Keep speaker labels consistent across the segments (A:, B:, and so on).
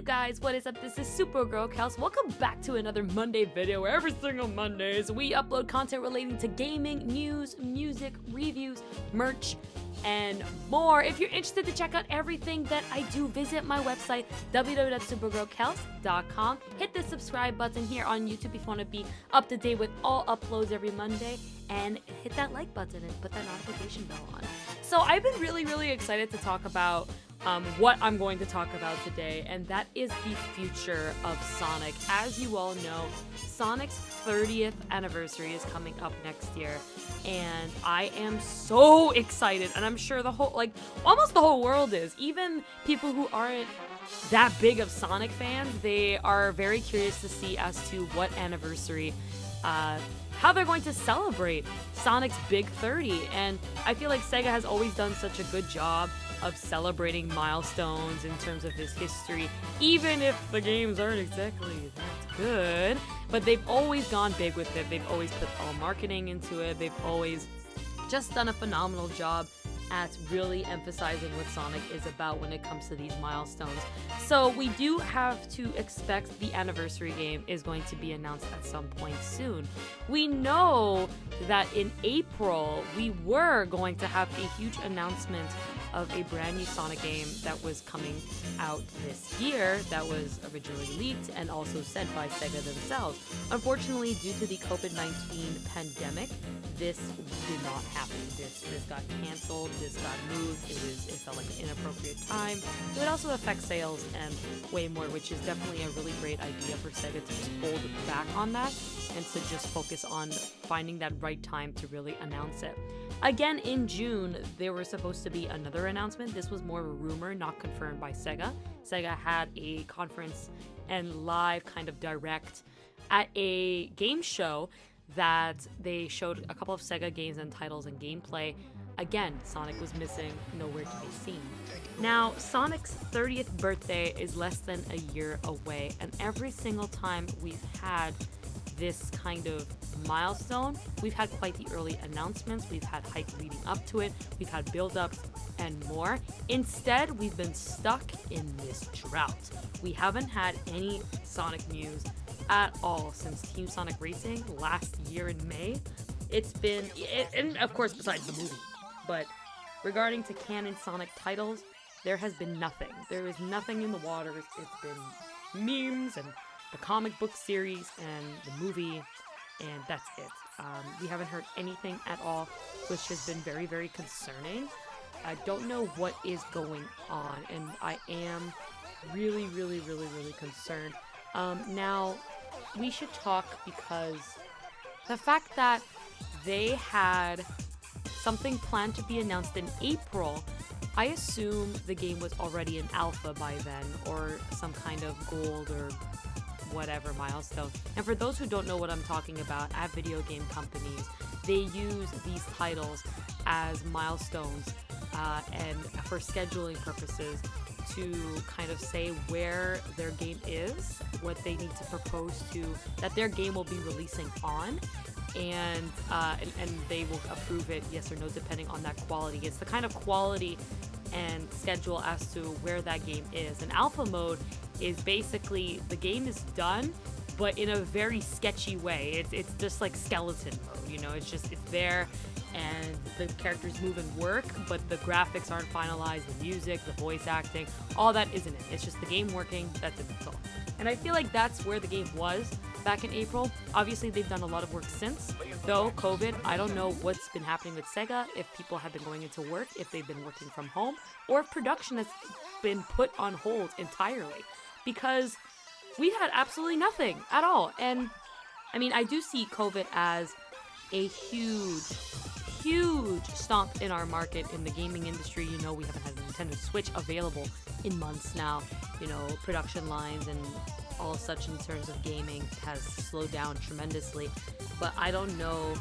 A: guys, what is up? This is SuperGirlKels. Welcome back to another Monday video where every single Mondays we upload content relating to gaming, news, music, reviews, merch, and more. If you're interested to check out everything that I do, visit my website, www.supergirlkels.com. Hit the subscribe button here on YouTube if you want to be up to date with all uploads every Monday, and hit that like button and put that notification bell on. So I've been really excited to talk about what I'm going to talk about today, and that is the future of Sonic. As you all know, Sonic's 30th anniversary is coming up next year, and I am so excited, and I'm sure almost the whole world is. Even people who aren't that big of Sonic fans, they are very curious to see as to what anniversary, how they're going to celebrate Sonic's big 30, and I feel like SEGA has always done such a good job of celebrating milestones in terms of his history, even if the games aren't exactly that good. But they've always gone big with it. They've always put all marketing into it. They've always just done a phenomenal job at really emphasizing what Sonic is about when it comes to these milestones. So we do have to expect the anniversary game is going to be announced at some point soon. We know that in April we were going to have a huge announcement of a brand new Sonic game that was coming out this year that was originally leaked and also said by SEGA themselves. Unfortunately, due to the COVID-19 pandemic, this did not happen. This got canceled, this got moved, it felt like an inappropriate time. It would also affect sales and way more, which is definitely a really great idea for SEGA to just hold back on that and to just focus on finding that right time to really announce it. Again, in June, there was supposed to be another announcement. This was more of a rumor, not confirmed by SEGA. SEGA had a conference and live kind of direct at a game show that they showed a couple of SEGA games and titles and gameplay. Again, Sonic was missing, nowhere to be seen. Now, Sonic's 30th birthday is less than a year away, and every single time we've had this kind of milestone, we've had quite the early announcements, we've had hype leading up to it, we've had build-ups and more. Instead, we've been stuck in this drought. We haven't had any Sonic news at all since Team Sonic Racing last year in May. It's been, and of course besides the movie, but regarding to canon Sonic titles, there has been nothing. There is nothing in the waters. It's been memes and the comic book series and the movie, and that's it. We haven't heard anything at all, which has been very concerning. I don't know what is going on, and I am really concerned. Now, we should talk because the fact that they had something planned to be announced in April, I assume the game was already in alpha by then, or some kind of gold or whatever milestone. And for those who don't know what I'm talking about, at video game companies, they use these titles as milestones and for scheduling purposes to kind of say where their game is, what they need to propose to, that their game will be releasing on, and they will approve it, yes or no, depending on that quality. It's the kind of quality and schedule as to where that game is. And alpha mode is basically the game is done, but in a very sketchy way. It's just like skeleton mode, you know, it's there and the characters move and work, but the graphics aren't finalized, the music, the voice acting, all that isn't it. It's just the game working, that's it, that's all. And I feel like that's where the game was back in April. Obviously, they've done a lot of work since, though COVID, I don't know what's been happening with SEGA, if people have been going into work, if they've been working from home, or if production has been put on hold entirely, because we've had absolutely nothing at all. And I mean, I do see COVID as a huge stomp in our market in the gaming industry. You know, we haven't had a Nintendo Switch available in months now. You know, production lines and all such in terms of gaming has slowed down tremendously. But I don't know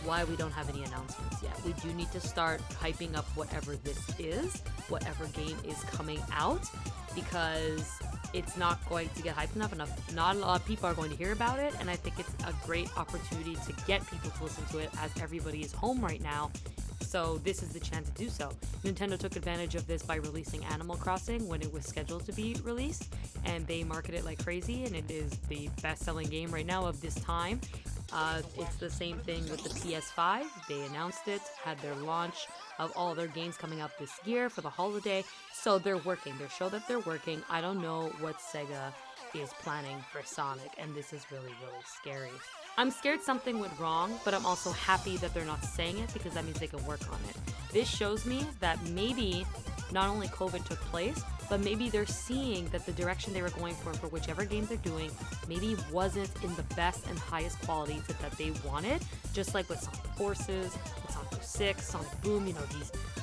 A: why we don't have any announcements yet. We do need to start hyping up whatever this is, whatever game is coming out, because it's not going to get hyped enough. Not a lot of people are going to hear about it, and I think it's a great opportunity to get people to listen to it, as everybody is home right now So this is the chance to do so. Nintendo took advantage of this by releasing Animal Crossing when it was scheduled to be released, and they market it like crazy, and it is the best-selling game right now of this time. It's the same thing with the PS5. They announced it, had their launch of all their games coming out this year for the holiday. So they're working. They show that they're working. I don't know what SEGA is planning for Sonic, and this is really, really scary. I'm scared something went wrong, but I'm also happy that they're not saying it because that means they can work on it. This shows me that maybe not only COVID took place, but maybe they're seeing that the direction they were going for whichever game they're doing maybe wasn't in the best and highest quality that they wanted, just like with Sonic Forces, with Sonic 06, Sonic Boom,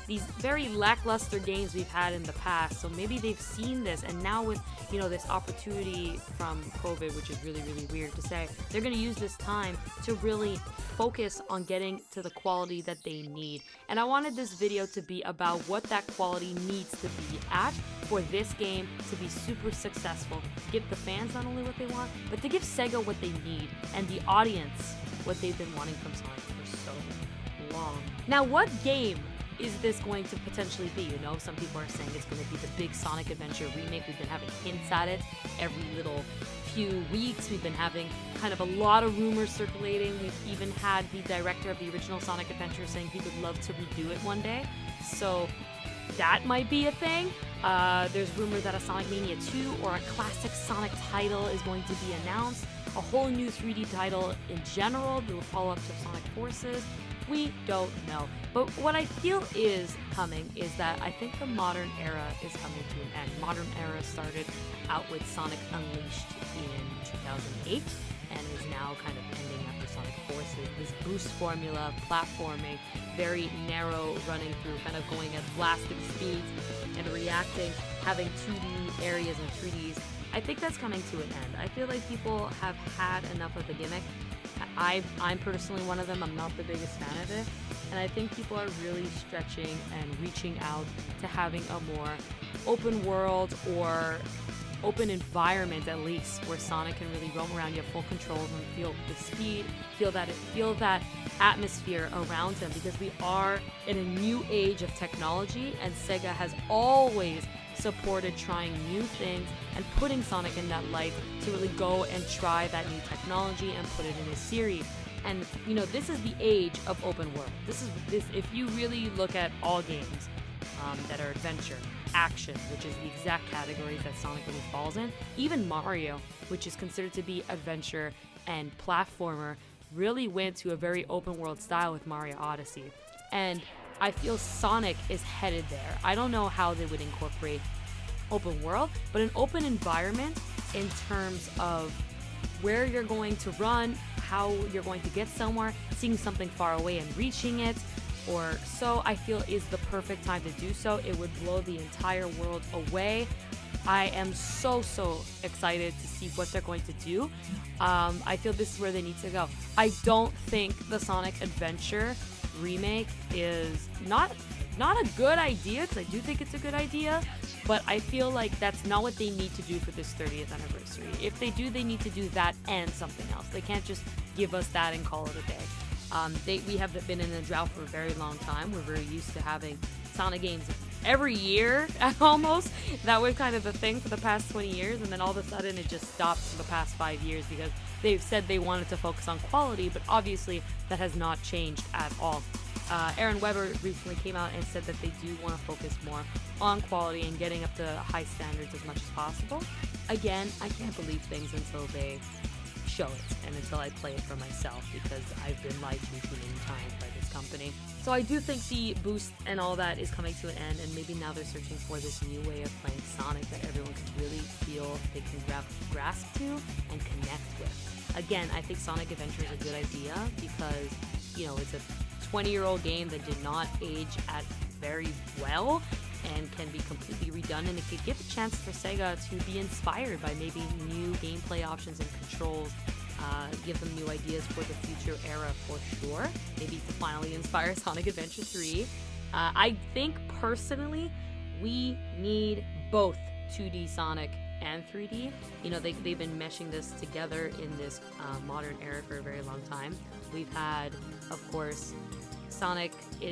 A: these very lackluster games we've had in the past. So maybe they've seen this, and now with this opportunity from COVID, which is really, really weird to say, they're going to use this time to really focus on getting to the quality that they need. And I wanted this video to be about what that quality needs to be at for this game to be super successful, give the fans not only what they want, but to give SEGA what they need, and the audience what they've been wanting from Sonic for so long. Now, what game is this going to potentially be? Some people are saying it's going to be the big Sonic Adventure remake. We've been having hints at it every little few weeks. We've been having kind of a lot of rumors circulating. We've even had the director of the original Sonic Adventure saying he would love to redo it one day. So that might be a thing. There's rumors that a Sonic Mania 2 or a classic Sonic title is going to be announced. A whole new 3D title in general that will follow up to Sonic Forces. We don't know. But what I feel is coming is that I think the modern era is coming to an end. Modern era started out with Sonic Unleashed in 2008 and is now kind of ending after Sonic Forces. This boost formula, platforming, very narrow running through, kind of going at blasting speeds and reacting, having 2D areas and 3Ds. I think that's coming to an end. I feel like people have had enough of the gimmick. I'm personally one of them. I'm not the biggest fan of it. And I think people are really stretching and reaching out to having a more open world or open environment, at least, where Sonic can really roam around. You have full control of him, feel the speed, feel that atmosphere around him, because we are in a new age of technology, and SEGA has always supported trying new things and putting Sonic in that light to really go and try that new technology and put it in a series. And this is the age of open world. This if you really look at all games that are adventure, action, which is the exact categories that Sonic really falls in, even Mario, which is considered to be adventure and platformer, really went to a very open world style with Mario Odyssey. And I feel Sonic is headed there. I don't know how they would incorporate open world, but an open environment in terms of where you're going to run, how you're going to get somewhere, seeing something far away and reaching it, or so I feel is the perfect time to do so. It would blow the entire world away. I am so excited to see what they're going to do. I feel this is where they need to go. I don't think the Sonic Adventure remake is not a good idea, because I do think it's a good idea, but I feel like that's not what they need to do for this 30th anniversary. If they do, they need to do that and something else. They can't just give us that and call it a day. We have been in a drought for a very long time. We're very used to having Sonic games every year, almost. That was kind of the thing for the past 20 years, and then all of a sudden it just stopped for the past 5 years because they've said they wanted to focus on quality, but obviously that has not changed at all. Aaron Weber recently came out and said that they do want to focus more on quality and getting up to high standards as much as possible. Again, I can't believe things until they show it and until I play it for myself, because I've been lied to too many times by this company. So I do think the boost and all that is coming to an end, and maybe now they're searching for this new way of playing Sonic that everyone can really feel they can grasp to and connect with. Again, I think Sonic Adventure is a good idea because, it's a 20-year-old game that did not age at very well and can be completely redone, and it could give a chance for SEGA to be inspired by maybe new gameplay options and controls, give them new ideas for the future era for sure, maybe to finally inspire Sonic Adventure 3. I think personally we need both 2D Sonic and 3D. They've been meshing this together in this modern era for a very long time. We've had, of course, Sonic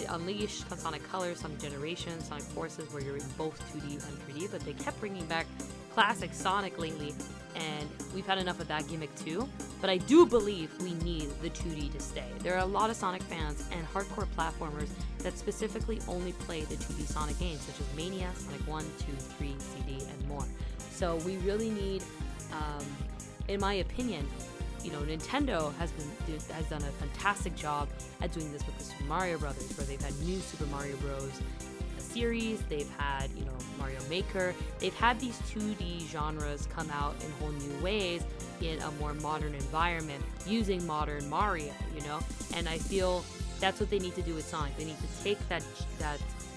A: Unleashed, Sonic Colors, Sonic Generations, Sonic Forces, where you're in both 2D and 3D, but they kept bringing back classic Sonic lately, and we've had enough of that gimmick too. But I do believe we need the 2D to stay. There are a lot of Sonic fans and hardcore platformers that specifically only play the 2D Sonic games, such as Mania, Sonic 1, 2, 3, CD, and more. So we really need, in my opinion, Nintendo has done a fantastic job at doing this with the Super Mario Brothers, where they've had new Super Mario Bros. Series, they've had, Mario Maker, they've had these 2D genres come out in whole new ways in a more modern environment using modern Mario, and I feel that's what they need to do with Sonic. They need to take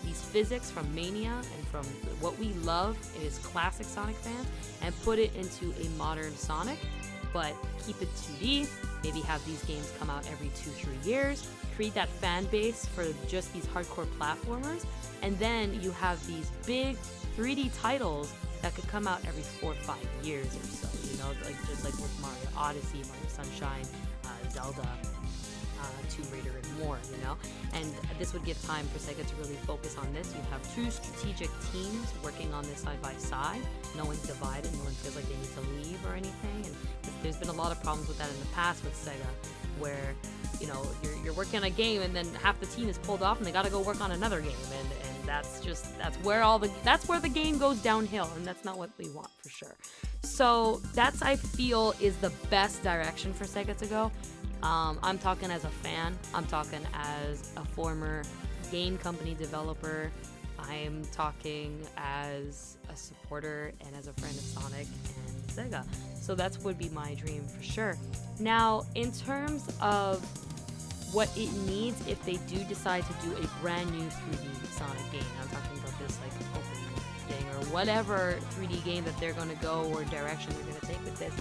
A: these physics from Mania and from what we love as classic Sonic fans and put it into a modern Sonic, but keep it 2D, maybe have these games come out every 2-3 years, create that fan base for just these hardcore platformers, and then you have these big 3D titles that could come out every 4 or 5 years or so, just like with Mario Odyssey, Mario Sunshine, Zelda, Tomb Raider, and more, and this would give time for Sega to really focus on this. You have 2 strategic teams working on this side by side. No one's divided, no one feels like they need to leave or anything, and there's been a lot of problems with that in the past with Sega, where you're working on a game and then half the team is pulled off and they gotta go work on another game, and that's where the game goes downhill, and that's not what we want for sure. So that's, I feel, is the best direction for Sega to go. I'm talking as a fan, I'm talking as a former game company developer, I'm talking as a supporter and as a friend of Sonic and Sega. So that would be my dream for sure. Now, in terms of what it needs if they do decide to do a brand new 3D Sonic game, I'm talking about this like open thing or whatever 3D game that they're going to go or direction they're going to take with this,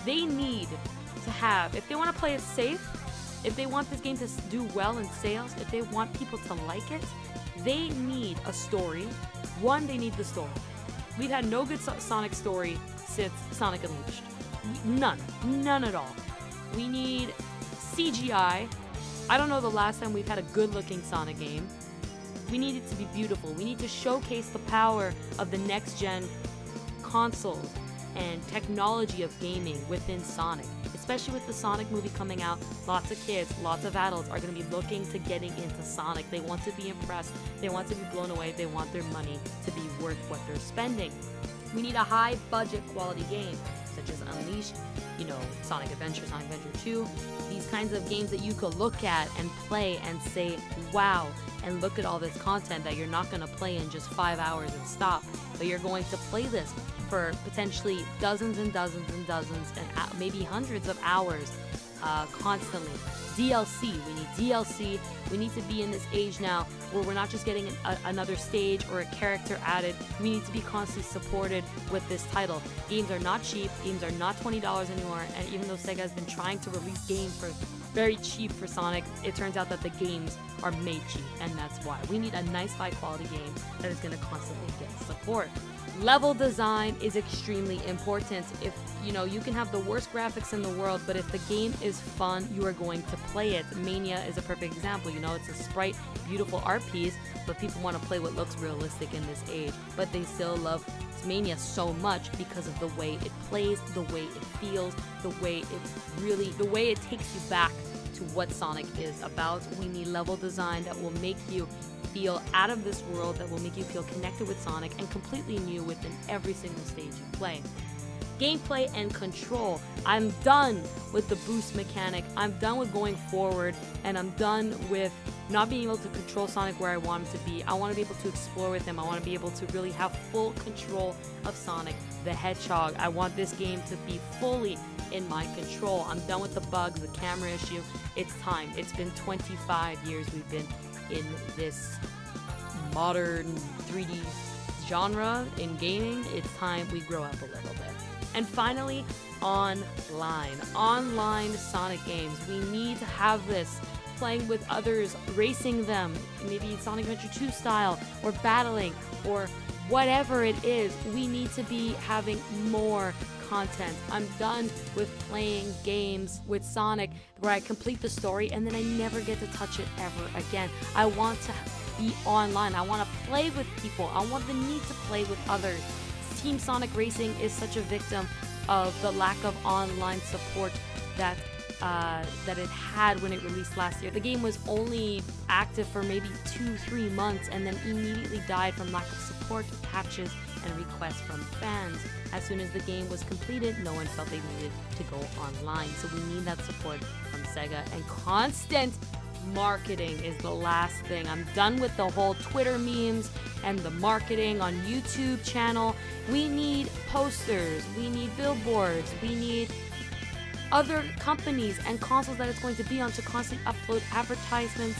A: they need to have, if they want to play it safe, if they want this game to do well in sales, if they want people to like it, they need a story. One, they need the story. We've had no good Sonic story since Sonic Unleashed. None at all. We need CGI. I don't know the last time we've had a good-looking Sonic game. We need it to be beautiful. We need to showcase the power of the next-gen consoles and technology of gaming within Sonic. Especially with the Sonic movie coming out, lots of kids, lots of adults are going to be looking to getting into Sonic. They want to be impressed. They want to be blown away. They want their money to be worth what they're spending. We need a high-budget quality game, such as Unleashed, Sonic Adventure, Sonic Adventure 2. These kinds of games that you could look at and play and say, wow, and look at all this content that you're not going to play in just 5 hours and stop, but you're going to play this for potentially dozens and dozens and dozens and maybe hundreds of hours constantly. DLC, we need DLC. We need to be in this age now where we're not just getting another stage or a character added. We need to be constantly supported with this title. Games are not cheap. Games are not $20 anymore. And even though Sega has been trying to release games for very cheap for Sonic, it turns out that the games are made cheap, and that's why. We need a nice high quality game that is going to constantly get support. Level design is extremely important. If you can have the worst graphics in the world, but if the game is fun, you are going to play it. Mania is a perfect example. It's a sprite, beautiful art piece, but people want to play what looks realistic in this age, but they still love Mania so much because of the way it plays, the way it feels, the way it takes you back to what Sonic is about. We need level design that will make you feel out of this world, that will make you feel connected with Sonic and completely new within every single stage you play. Gameplay and control. I'm done with the boost mechanic. I'm done with going forward, and I'm done with not being able to control Sonic where I want him to be. I want to be able to explore with him. I want to be able to really have full control of Sonic the Hedgehog. I want this game to be fully in my control. I'm done with the bugs, the camera issue. It's time. It's been 25 years we've been in this modern 3D genre in gaming. It's time we grow up a little bit. And finally, online Sonic games. We need to have this, playing with others, racing them, maybe Sonic Adventure 2 style, or battling, or whatever it is, we need to be having more content. I'm done with playing games with Sonic where I complete the story and then I never get to touch it ever again. I want to be online. I want to play with people. I want the need to play with others. Team Sonic Racing is such a victim of the lack of online support that it had when it released last year. The game was only active for maybe 2-3 months and then immediately died from lack of support, patches, and requests from fans. As soon as the game was completed, no one felt they needed to go online. So we need that support from SEGA, and constant marketing is the last thing. I'm done with the whole Twitter memes and the marketing on YouTube channel. We need posters, we need billboards, we need other companies and consoles that it's going to be on to constantly upload advertisements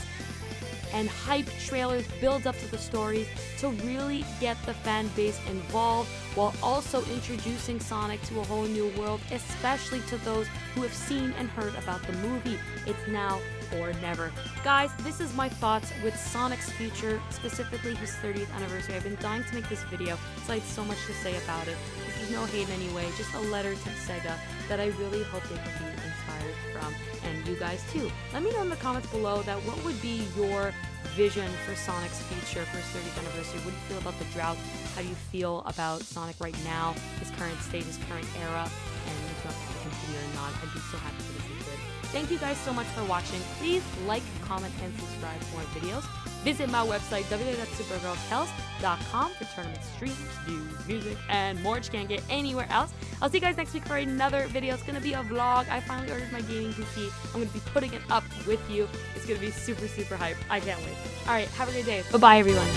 A: and hype trailers, build up to the stories to really get the fan base involved, while also introducing Sonic to a whole new world, especially to those who have seen and heard about the movie. It's now or never. Guys, this is my thoughts with Sonic's future, specifically his 30th anniversary. I've been dying to make this video, so I had so much to say about it. This is no hate in any way, just a letter to SEGA that I really hope they can be inspired from, and you guys too. Let me know in the comments below that what would be your vision for Sonic's future for his 30th anniversary. What do you feel about the drought? How do you feel about Sonic right now, his current state, his current era, and if you want to continue or not? I'd be so happy to listen to it. Thank you guys so much for watching. Please like, comment, and subscribe for more videos. Visit my website, www.supergirlkels.com, for tournament streams, news, music, and more, which you can't get anywhere else. I'll see you guys next week for another video. It's going to be a vlog. I finally ordered my gaming PC. I'm going to be putting it up with you. It's going to be super, super hype. I can't wait. All right, have a great day. Bye-bye, everyone.